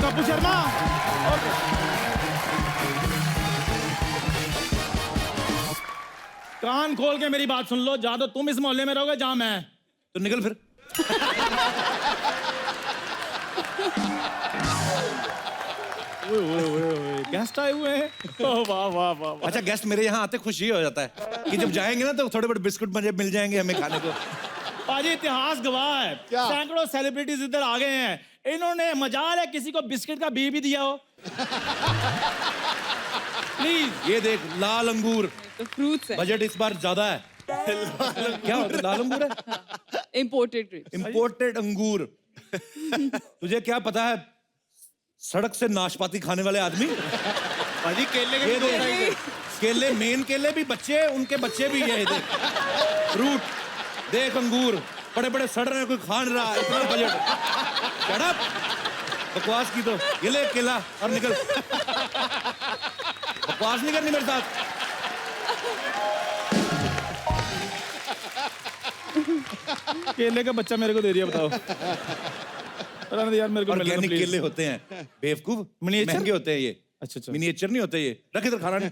पप्पू शर्मा। कान खोल के मेरी बात सुन लो, जहां तो तुम इस मोहल्ले में रहोगे, जहां मैं। तो निकल फिर। गेस्ट आए हुए हैं। वाह वाह वाह वाह। अच्छा, गेस्ट मेरे यहाँ आते खुशी हो जाता है कि जब जाएंगे ना तो थोड़े बड़े बिस्कुट मुझे मिल जाएंगे हमें खाने को। पाजी इतिहास गवाह है, सैकड़ों सेलिब्रिटीज इधर आ गए हैं, इन्होंने मजाल है किसी को बिस्किट का बी भी दिया हो। प्लीज। ये देख, लाल अंगूर, तो फ्रूट्स है। बजट इस बार ज्यादा है। क्या होता है? लाल अंगूर है, इम्पोर्टेड ग्रेप्स। इम्पोर्टेड अंगूर। तुझे क्या पता है सड़क से नाशपाती खाने वाले आदमी? भाजी केले के ये देख, केले, मेन केले भी बच्चे, उनके बच्चे भी ये देख, फ्रूट देख, अंगूर बड़े बड़े सड़ रहे हैं, कोई खा नहीं रहा, इतना बजट। शट अप, बकवास की तो ये ले केला और निकल। बकवास नहीं करनी मेरे साथ। केले का बच्चा मेरे को दे दिया, बताओ। यार मेरे को ऑर्गेनिक केले होते हैं बेवकूफ, मिनिएचर महंगे होते हैं ये। अच्छा, मिनिएचर नहीं होते ये, रख इधर खाना नहीं।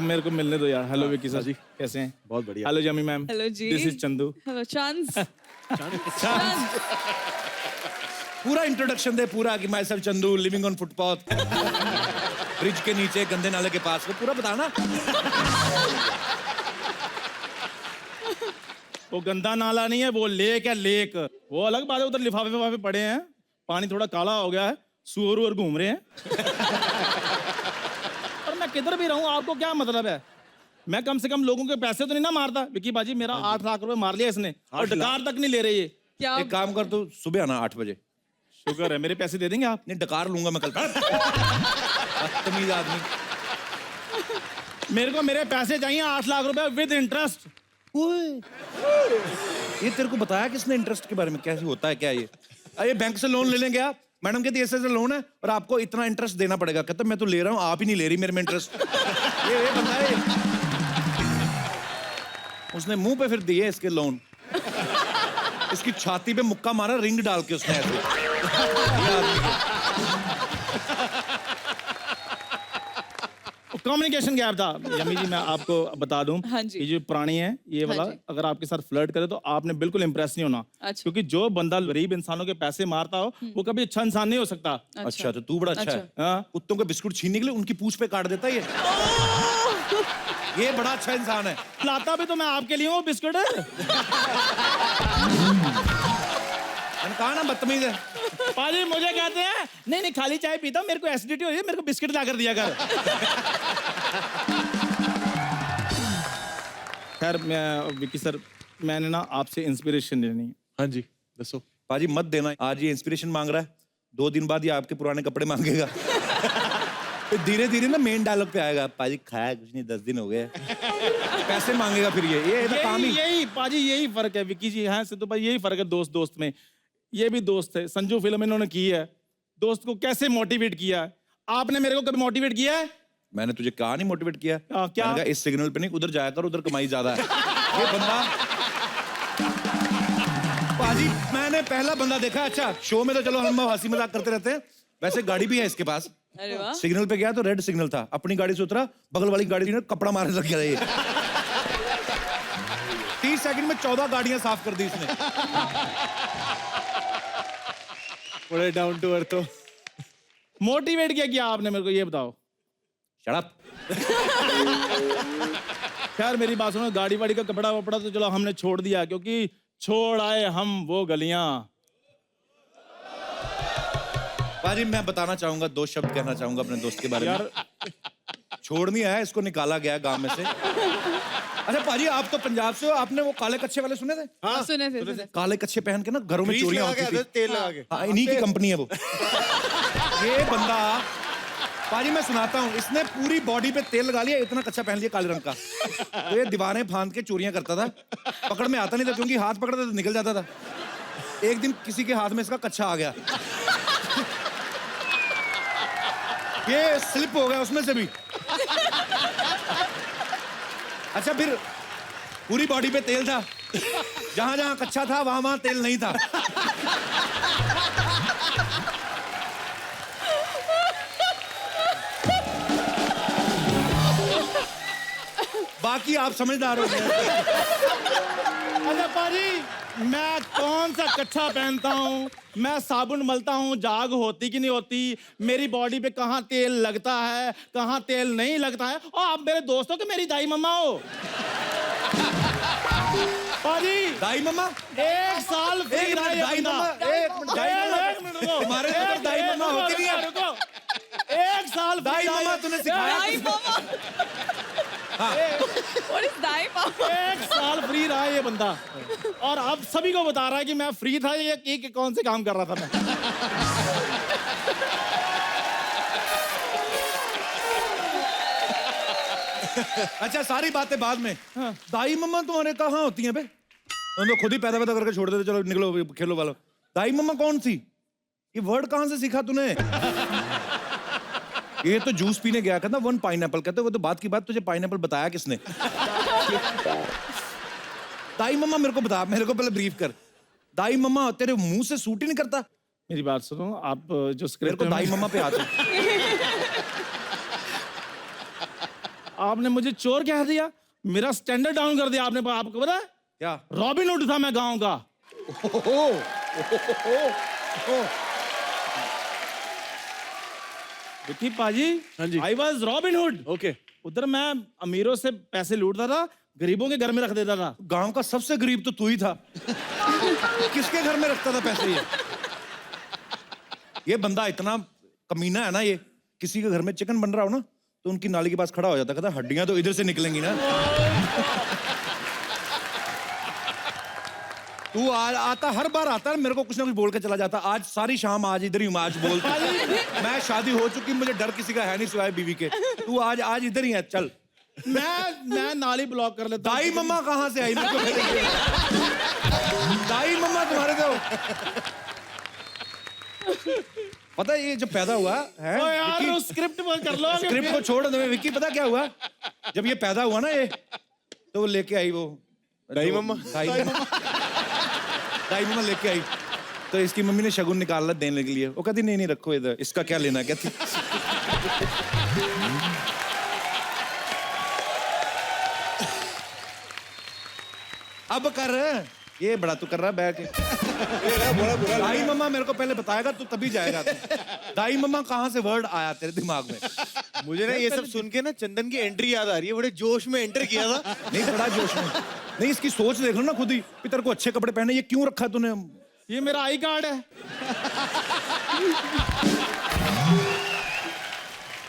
मेरे को मिलने दो यार। हेलो विक्की सर जी, कैसे हैं? बहुत बढ़िया। हेलो जमी ma'am. Hello ji. This is Chandu. Hello चांस। पूरा इंट्रोडक्शन दे, पूरा कि myself Chandu, living on footpath, bridge के नीचे, गंदे नाले के पास, वो पूरा बताना। वो गंदा नाला नहीं है, वो लेक है, लेक। वो अलग बात है, उधर लिफाफे विफाफे पड़े हैं, पानी थोड़ा काला हो गया है, सुअर घूम रहे हैं। और मैं किधर भी रहूं, आपको क्या मतलब है? मैं कम से कम लोगों के पैसे तो नहीं ना मारता। विक्की बाजी, मेरा 8 लाख रुपए मार लिया इसने, और डकार तक नहीं ले रहे ये। क्या एक काम कर, तू सुबह आना 8 बजे। शुक्र है, मेरे पैसे दे देंगे आप? नहीं, डकार लूंगा मैं कल। बदतमीज आदमी। मेरे को मेरे पैसे चाहिए 8 लाख रुपए विद इंटरेस्ट। ये तेरे को बताया किसने इंटरेस्ट के बारे में? कैसे होता है क्या ये? अरे बैंक से लोन ले लेंगे आप? मैडम कहती है ऐसे लोन है और आपको इतना इंटरेस्ट देना पड़ेगा। कहता मैं तो ले रहा हूँ, आप ही नहीं ले रही मेरे में इंटरेस्ट। ये बंदा है, उसने मुंह पे फिर दिए इसके लोन। इसकी छाती पे मुक्का मारा रिंग डाल के उसने ऐसे। कम्युनिकेशन गैप था। यमी जी, मैं आपको बता दूं, हाँ जी। ये जो प्राणी है, ये वाला, हाँ जी। अगर आपके साथ फ्लर्ट करे तो आपने बिल्कुल इंप्रेस नहीं होना। अच्छा। क्योंकि जो बंदा गरीब इंसानों के पैसे मारता हो, वो कभी अच्छा इंसान नहीं हो सकता। अच्छा, तो तू बड़ा अच्छा है। हाँ? कुत्तों के बिस्कुट छीनने के लिए उनकी पूंछ पे काट देता है ये बड़ा अच्छा इंसान है। लाता भी तो मैं आपके लिए हूँ बिस्कुट। मैंने कहा ना बदतमीज है। पाजी मुझे कहते हैं नहीं नहीं खाली चाय पीता हूं, मेरे को एसिडिटी हो रही है, मेरे को बिस्किट ला कर दिया कर। खैर मैं विक्की सर, मैंने ना आपसे इंस्पिरेशन लेनी है। हाँ जी, दसो। पाजी मत देना, आज ये इंस्पिरेशन मांग रहा है, 2 दिन बाद ये आपके पुराने कपड़े मांगेगा। फिर धीरे धीरे ना मेन डायलॉग पे आएगा, पाजी खाया कुछ नहीं, 10 दिन हो गए। पैसे मांगेगा फिर ये तो काम ही। यही पाजी, यही फर्क है विक्की जी। हाँ सिद्धू भाई, यही फर्क है दोस्त दोस्त में। ये भी दोस्त है, संजू फिल्म इन्होंने की है, दोस्त को कैसे मोटिवेट किया है। आपने मेरे को कभी मोटिवेट किया है? मैंने तुझे कहा नहीं मोटिवेट किया? क्या? मैंने कहा इस सिग्नल पे नहीं, उधर जाया कर, उधर कमाई ज्यादा है। ये बंदा पाजी, मैंने पहला बंदा देखा। अच्छा, शो में तो चलो हम हंसी मजाक करते रहते हैं, वैसे गाड़ी भी है इसके पास। अरे वाह। सिग्नल पे गया तो रेड सिग्नल था, अपनी गाड़ी से उतरा, बगल वाली गाड़ी ने कपड़ा मारने लग गया। ये 30 सेकंड में 14 गाड़ियां साफ कर दी इसने। बड़े डाउन टू अर्थ हो। मोटिवेट किया आपने मेरे को, ये बताओ। Shut up. खैर मेरी बात सुनो, गाड़ी वाड़ी का कपड़ा वपड़ा तो चलो हमने छोड़ दिया, क्योंकि छोड़ आए हम वो गलियां। पाजी मैं बताना चाहूंगा, 2 शब्द कहना चाहूंगा अपने दोस्त के बारे में। छोड़ नहीं आया, इसको निकाला गया गांव में से। अच्छा पाजी, आप तो पंजाब से हो, आपने वो काले कच्चे वाले सुने थे? हाँ, सुने थे। काले कच्चे पहन के ना घरों में चोरियां होती थी। तेल लगा के। हाँ, इन्हीं की कंपनी है वो। ये बंदा, पाजी मैं सुनाता हूँ, इसने पूरी बॉडी पे तेल लगा लिया, इतना कच्चा पहन लिया काले रंग का। तो ये दीवारें फांद के चोरियां करता था, पकड़ में आता नहीं था, क्योंकि हाथ पकड़ता तो निकल जाता था। एक दिन किसी के हाथ में इसका कच्चा आ गया, ये स्लिप हो गया उसमें से भी। अच्छा, फिर पूरी बॉडी पे तेल था, जहां जहां कच्चा था वहां वहां तेल नहीं था। बाकी आप समझदार हो गए। अच्छा पाजी, मैं कौन सा कच्छा पहनता हूँ, मैं साबुन मलता हूँ, जाग होती कि नहीं होती, मेरी बॉडी पे कहाँ तेल लगता है, कहाँ तेल नहीं लगता है, और आप मेरे दोस्तों के मेरी दाई मम्मा हो। पाजी, दाई मम्मा, 1 साल फ्री एक रहा मिनट, ये दाई बंदा। मम्मा, एक मिनट, दाई मम्मा, एक मिनट रुको। तुम्हारे तो एक- दाई एक- मम्मा रुको, होती नहीं है। रुको, रुको। 1 साल दाई free रहा मम्मा ये- तूने सिखाया दाई किसने? मामा What is दाई मामा 1 साल फ्री रहा ये बंदा, और अब सभी को बता रहा है कि मैं फ्री था, ये कौन से काम कर रहा था मैं। अच्छा सारी बातें बाद में। दाई मम्मा तुम्हारे कहाँ होती हैं बे? तुम तो खुद ही पैदा पैदा करके छोड़ देते, चलो निकलो खेलो वालो। दाई मम्मा कौन सी? ये वर्ड कहाँ से सीखा तूने? ये तो जूस पीने गया कहता 1 पाइनएप्पल, कहते वो तो बात की बात, तुझे पाइनएप्पल बताया किसने? दाई मम्मा मेरे को बता, मेरे को पहले ब्रीफ कर। दाई मम्मा तेरे मुंह से सूट ही नहीं करता। मेरी बात सुनो, आप जो मेरे स्क्रिप्ट को दाई मम्मा पे आते। आपने मुझे चोर कह दिया, मेरा स्टैंडर्ड डाउन कर दिया आपने। आपको पता है, क्या? रॉबिन हुड था मैं गांव का। विकी पाजी, हाँ जी। I was Robin Hood. Okay. उधर मैं अमीरों से पैसे लूटता था, गरीबों के घर में रख देता था। गांव का सबसे गरीब तो तू ही था। किसके घर में रखता था पैसे ये बंदा इतना कमीना है ना, ये किसी के घर में चिकन बन रहा हो ना तो उनकी नाली के पास खड़ा हो जाता, कहता हड्डियां तो इधर से निकलेंगी ना। तू आता हर बार आता है, मेरे को कुछ ना कुछ बोल के चला जाता। आज सारी शाम आज इधर ही हूं, आज बोल। मैं शादी हो चुकी, मुझे डर किसी का है नहीं सिवाय बीवी के। तू आज इधर ही है, चल। मैं नाली ब्लॉक कर लेता। दाई मम्मा कहाँ से आई? मेरे को पहले दाई मम्मा तुम्हारे तो पता है, ये जब पैदा हुआ है ओ यार, विक्की, स्क्रिप्ट कर लो। स्क्रिप्ट को छोड़ दे। विक्की पता क्या हुआ, जब ये पैदा हुआ ना ये, तो वो लेके आई वो दाई मम्मा? दाई मम्मा लेके आई, तो इसकी मम्मी ने शगुन निकाला देने के लिए। वो कहती नहीं नहीं रखो इधर, इसका क्या लेना, कहती। अब कर, ये बड़ा तू कर रहा बैठ के। दाई मम्मा मेरे को पहले बताएगा तू तभी जाएगा तू। दाई मम्मा कहाँ से वर्ड आया तेरे दिमाग में? मुझे ना ये सब सुन के ना चंदन की एंट्री याद आ रही है, बड़े जोश में एंटर किया था। नहीं बड़ा जोश में नहीं, इसकी सोच देख लो ना खुद ही। पितर को अच्छे कपड़े पहने, ये क्यों रखा तूने? ये मेरा आई कार्ड है।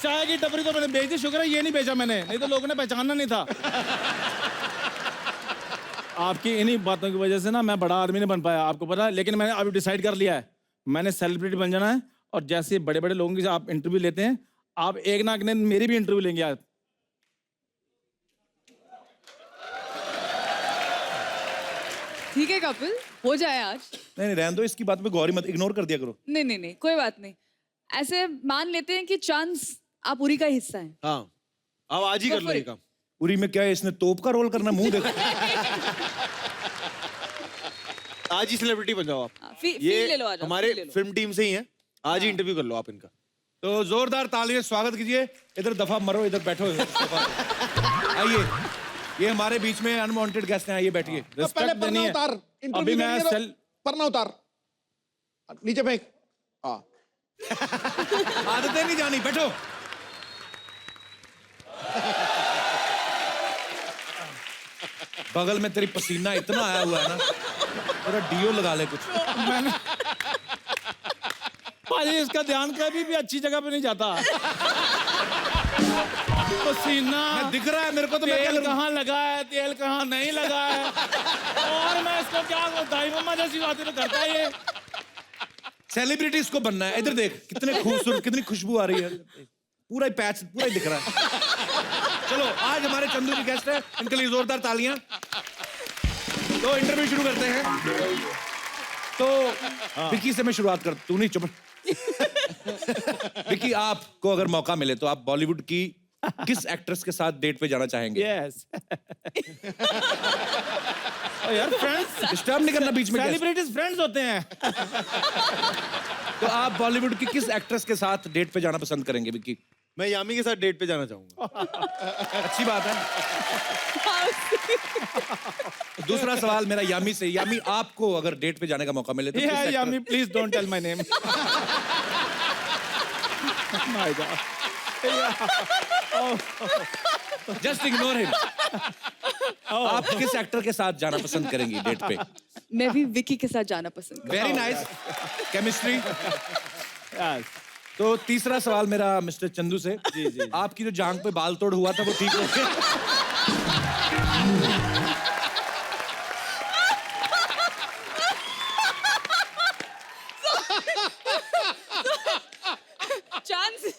चाय की टपरी तो मैंने बेच दी, शुक्र है ये नहीं बेचा मैंने, नहीं तो लोगों ने पहचानना नहीं था। आपकी इन्हीं बातों की वजह से ना मैं बड़ा आदमी नहीं बन पाया, आपको पता है। लेकिन मैंने अभी डिसाइड कर लिया है, मैंने सेलिब्रिटी बन जाना है। और जैसे बड़े बड़े लोगों की आप इंटरव्यू लेते हैं, आप एक ना एक दिन मेरी भी इंटरव्यू लेंगे आप। ठीक है कपिल, हो जाए आज। नहीं नहीं रहने दो, इसकी बात पे गौर ही मत, इग्नोर कर दिया करो। नहीं नहीं नहीं, कोई बात नहीं। ऐसे मान लेते हैं कि चांस आप उरी का हिस्सा है। हाँ, अब आज ही Go कर लो for ये it. काम। पूरी में क्या है, इसने तोप का रोल करना, मुंह देखो। आज ही सेलिब्रिटी बन जाओ आप। फील ये ले लो आज, हमारे feel ले लो। फिल्म टीम से ही हैं, आज ही इंटरव्यू कर लो आप इनका। तो जोरदार तालियां स्वागत कीजिए। इधर दफा मरो, इधर बैठो। आइए, ये हमारे बीच में अनवांटेड गेस्ट हैं, आइए बैठिए। पहले रिस्पेक्ट देनी परना है। उतार, अभी इंटरव्यू मैं लेंगे तो सेल परना उतार, नीचे फेंक। हाँ, आदतें नहीं जानी, बैठो। बगल में तेरी पसीना इतना आया हुआ है ना, पूरा डीओ लगा ले कुछ। पाजी, इसका ध्यान कभी भी अच्छी जगह पे नहीं जाता। पसीना दिख रहा है मेरे को तो। मैं क्या तेल करूं? कहाँ लगा है, तेल कहाँ नहीं लगा है, और मैं इसको क्या दाई मम्मा जैसी बातें तो करता है ये। सेलिब्रिटीज को बनना है। इधर देख कितने खूबसूरत, कितनी खुशबू आ रही है, पूरा ही पैच पूरा ही दिख रहा है। चलो आज हमारे चंदू जी गेस्ट है, इनके लिए जोरदार तालियां। तो इंटरव्यू शुरू करते हैं। तो विकी से मैं शुरुआत कर, तू नहीं चुप। विकी, आपको अगर मौका मिले तो आप बॉलीवुड की किस एक्ट्रेस के साथ डेट पे जाना चाहेंगे? यस। यार फ्रेंड्स, डिस्टर्ब नहीं करना बीच में। सेलिब्रिटीज फ्रेंड्स होते हैं। तो आप बॉलीवुड की किस एक्ट्रेस के साथ डेट पे जाना पसंद करेंगे विकी? मैं यामी के साथ डेट पे जाना चाहूंगा। अच्छी बात है। दूसरा सवाल मेरा यामी से। यामी, आपको अगर डेट पे जाने का मौका मिले तो Yami please don't tell my name. My God, just ignore him. आप किस एक्टर के साथ जाना पसंद करेंगी डेट पे? मैं भी विकी के साथ जाना पसंद करूंगी। Very nice, chemistry. यस। तो तीसरा सवाल मेरा मिस्टर चंदू से। जी। आपकी जो जांग पे बाल तोड़ हुआ था वो ठीक हो गया? चांस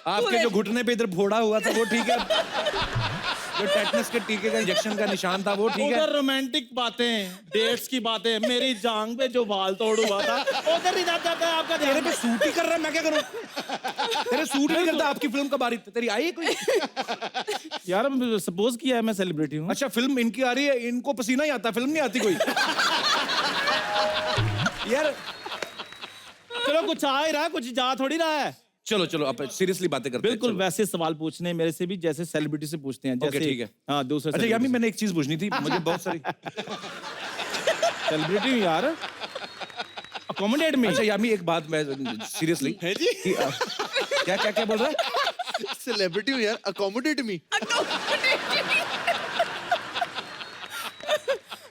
आपके जो घुटने पे इधर फोड़ा हुआ था वो ठीक है? जो टेटनस के टीके का इंजेक्शन का निशान था वो ठीक है? उधर रोमांटिक बातें, डेट्स की बातें, मेरी जांग पे जो बाल तोड़ हुआ था उधर ही जाता है आपका तेरे ध्यान। पे सूट ही कर रहा है, मैं क्या करूं? तेरे सूट नहीं करता। आपकी फिल्म कब आ रही? तेरी आई है कोई? यार सपोज किया है मैं सेलिब्रिटी हूँ। अच्छा, फिल्म इनकी आ रही है, इनको पसीना ही आता, फिल्म नहीं आती कोई? यार चलो कुछ आ ही रहा है, कुछ जा थोड़ी रहा है। चलो अब सीरियसली बातें करते हैं। बिल्कुल चलो। वैसे सवाल पूछने मेरे से भी जैसे सेलिब्रिटी से पूछते हैं। ओके, जैसे ठीक है। हाँ, दूसरे अच्छा यामी, मैंने एक चीज पूछनी थी, मुझे बहुत सारी। सेलिब्रिटी हूँ यार, अकोमोडेट मी। अच्छा यामी, एक बात मैं सीरियसली है जी? क्या बोल रहा है? सेलिब्रिटी हूँ यार, अकोमोडेट मी।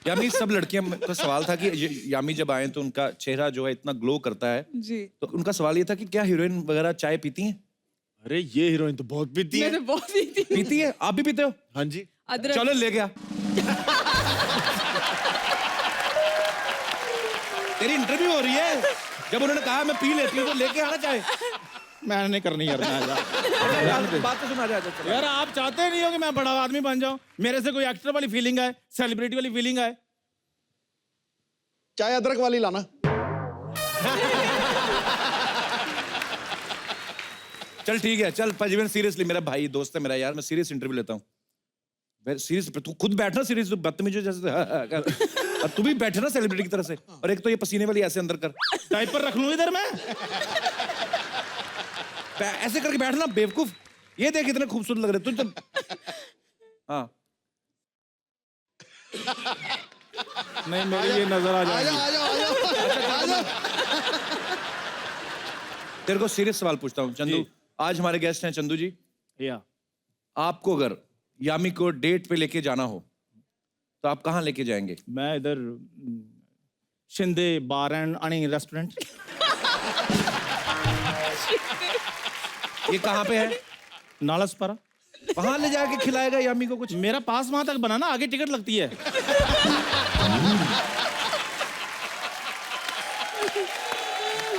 यामी, सब लड़कियां का सवाल था कि यामी जब आए तो उनका चेहरा जो है इतना ग्लो करता है, जी। तो उनका सवाल ये था कि क्या हीरोइन वगैरह चाय पीती हैं? अरे ये हीरोइन तो बहुत पीती है। मैंने बहुत ही थी। पीती है? आप भी पीते हो? हाँ जी। अदरक। चलो ले गया। तेरी इंटरव्यू हो रही है, जब उन्होंने कहा मैं पी लेती हूँ तो लेके आना चाहे। मैंने नहीं करनी यार। बात तो सुना जाए। यार आप चाहते नहीं हो कि मैं बड़ा आदमी बन जाऊं, मेरे से कोई एक्टर वाली फीलिंग है, सेलिब्रिटी वाली फीलिंग है। चाय अदरक वाली लाना। चल ठीक है, चल पजवन, सीरियसली मेरा भाई दोस्त है मेरा यार, मैं सीरियस इंटरव्यू लेता हूँ। सीरियस, तू खुद बैठना सीरियस, बदतमीज जैसे और तू भी बैठे ना सेलिब्रिटी की तरह से। और एक तो ये पसीने वाली ऐसे अंदर कर, डायपर रख लूं इधर मैं? ऐसे करके बैठना बेवकूफ। ये देख इतने खूबसूरत लग रहे तू। तो हाँ, नहीं मेरी ये नजर आ जाएगी। तेरे को सीरियस सवाल पूछता हूँ चंदू। जी। आज हमारे गेस्ट हैं चंदू जी। या आपको अगर यामी को डेट पे लेके जाना हो तो आप कहाँ लेके जाएंगे? मैं इधर शिंदे बार एंड अनी रेस्टोरेंट। ये कहाँ पे है? नालसपारा। वहां ले जाके खिलाएगा यामी को कुछ? मेरा पास वहां तक बना ना, आगे टिकट लगती है।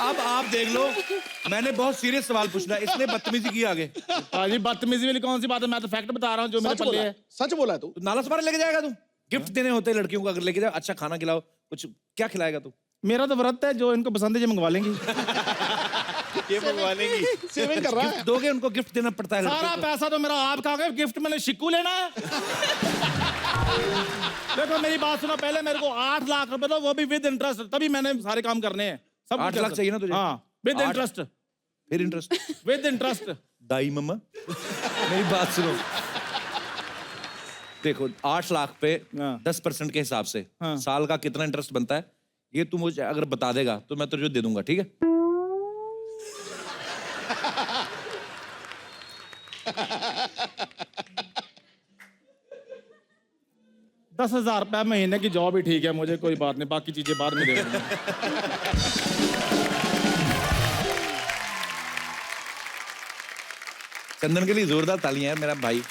अब आप देख लो, मैंने बहुत सीरियस सवाल पूछना है, इसने बदतमीजी की आगे। जी बदतमीजी वाली कौन सी बात है? मैं तो फैक्ट बता रहा हूँ जो मेरे सच पल्ले बोला है। है, सच बोला है तू। तो नालासपारा लेके जाएगा तू? गिफ्ट देने होते हैं लड़कियों को, अगर लेके जाओ, अच्छा खाना खिलाओ, कुछ क्या खिलाएगा तू? मेरा तो व्रत है, जो इनको पसंद है जो मंगवा लेंगी। ये मंगवा लेंगी। सेविंग कर रहा है। गिफ्ट दोगे? उनको गिफ्ट देना पड़ता है सारा लड़कियों को। पैसा तो मेरा आप खा गए, गिफ्ट मैंने शिक्कू लेना है। देखो मेरी बात सुनो, पहले मेरे को 8 लाख रुपए दो, वो भी विद इंटरेस्ट, तभी मैंने सारे काम करने हैं। सब 8 लाख चाहिए ना तुझे? हाँ, विद 8 इंटरेस्ट। फिर इंटरेस्ट? With interest. दाई मम्मा मेरी बात सुनो, देखो 8 लाख पे हाँ। 10% के हिसाब से हाँ। साल का कितना इंटरेस्ट बनता है, ये तू मुझे अगर बता देगा तो मैं तुझे दे दूंगा, ठीक है? ₹10,000 महीने की जॉब ही ठीक है मुझे, कोई बात नहीं, बाकी चीजें बाद में दे दूंगा। चंदन के लिए जोरदार तालियां यार, मेरा भाई।